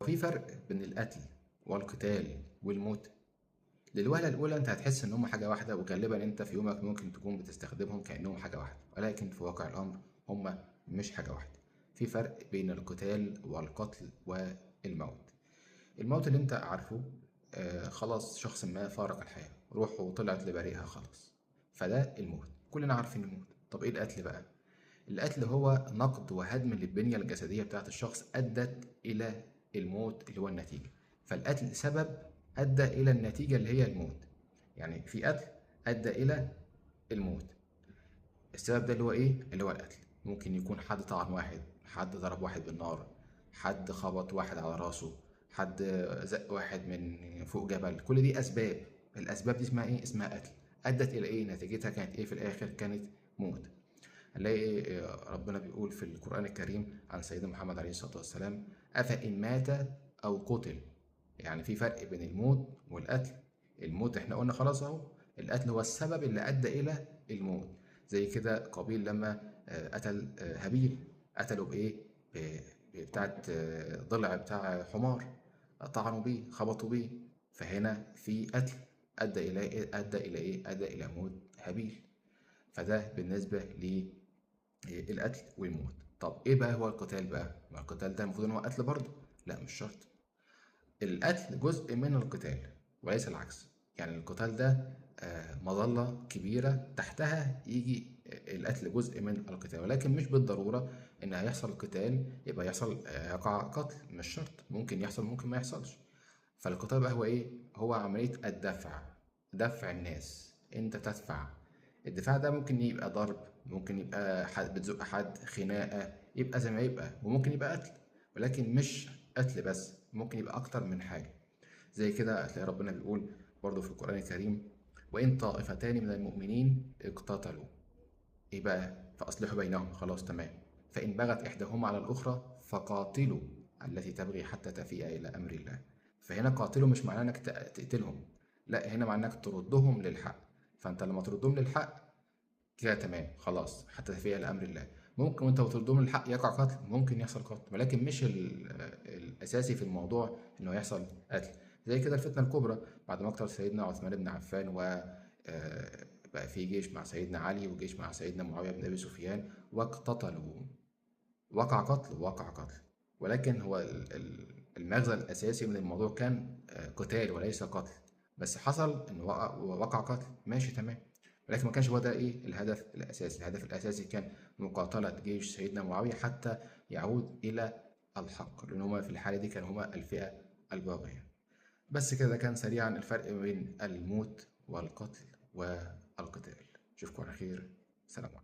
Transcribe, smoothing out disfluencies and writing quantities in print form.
في فرق بين القتل والقتال والموت. للوهلة الأولى أنت هتحس إن هما حاجة واحدة، وغالبا أنت في يومك ممكن تكون بتستخدمهم كأنهم حاجة واحدة، ولكن في واقع الأمر هما مش حاجة واحدة. في فرق بين القتال والقتل والموت. الموت اللي أنت عارفه، خلاص شخص ما فارق الحياة، روحه طلعت لبريئها خلاص، فده الموت، كلنا عارفين الموت. طب إيه القتل بقى؟ القتل هو نقد وهدم للبنية الجسدية بتاعت الشخص أدت إلى الموت اللي هو النتيجة. فالقتل سبب أدى إلى النتيجة اللي هي الموت. يعني في قتل أدى إلى الموت. السبب ده اللي هو إيه؟ اللي هو القتل. ممكن يكون حد طعن واحد، حد ضرب واحد بالنار، حد خبط واحد على راسه، حد زق واحد من فوق جبل. كل دي أسباب. الأسباب دي اسمها إيه؟ اسمها قتل. أدت إلى إيه؟ نتيجتها كانت إيه في الآخر؟ كانت موت. هنلاقي ربنا بيقول في القرآن الكريم عن سيدنا محمد عليه الصلاة والسلام: أفإن مات أو قتل. يعني في فرق بين الموت والقتل. الموت احنا قلنا خلاص اهو، القتل هو السبب اللي أدى إلى الموت. زي كده قابيل لما قتل هابيل، قتله بإيه؟ بتاعة ضلع بتاع حمار، طعنوا بيه، خبطوا بيه. فهنا في قتل أدى إلى إيه؟ أدى إلى إيه؟ أدى إلى موت هابيل. فده بالنسبة القتل والموت. طب ايه بقى هو القتال بقى؟ ما القتال ده المفروض ان هو قتل برضه؟ لا، مش شرط. القتل جزء من القتال وليس العكس. يعني القتال ده مظلة كبيرة تحتها يجي القتل جزء من القتال، ولكن مش بالضرورة ان هيحصل قتال يبقى يحصل يقع قتل. مش شرط، ممكن يحصل ممكن ما يحصلش. فالقتال بقى هو ايه؟ هو عملية الدفع، دفع الناس. انت تدفع. الدفاع ده ممكن يبقى ضرب، ممكن يبقى حد بتزق حد، خناقة، يبقى زي ما يبقى، وممكن يبقى قتل. ولكن مش قتل بس، ممكن يبقى أكتر من حاجة. زي كده هتلاقي ربنا بيقول برضه في القرآن الكريم: وإن طائفتان من المؤمنين اقتتلوا، إيه بقى؟ فأصلحوا بينهم. خلاص تمام. فإن بغت إحداهما على الأخرى فقاتلوا التي تبغي حتى تفيء إلى أمر الله. فهنا قاتلوا مش معناه إنك تقتلهم، لا، هنا معناه إنك تردهم للحق. فأنت لما تردهم للحق كده تمام خلاص، حتى تفيء إلى أمر الله. ممكن وأنت بتردهم للحق يقع قتل، ممكن يحصل قتل، ولكن مش الأساسي في الموضوع إنه يحصل قتل. زي كده الفتنة الكبرى بعد مقتل سيدنا عثمان بن عفان، و بقى في جيش مع سيدنا علي وجيش مع سيدنا معاوية بن أبي سفيان واقتتلوا. وقع قتل، وقع قتل، ولكن هو المغزى الأساسي من الموضوع كان قتال وليس قتل. بس حصل إن وقع قتل، ماشي تمام، ولكن ما كانش هو ده إيه الهدف الأساسي. الهدف الأساسي كان مقاتلة جيش سيدنا معاوية حتى يعود إلى الحق، لأن هما في الحالة دي كانوا هما الفئة الباغية. بس كده كان سريعا الفرق بين الموت والقتل والقتال. أشوفكم على خير. سلام عليكم.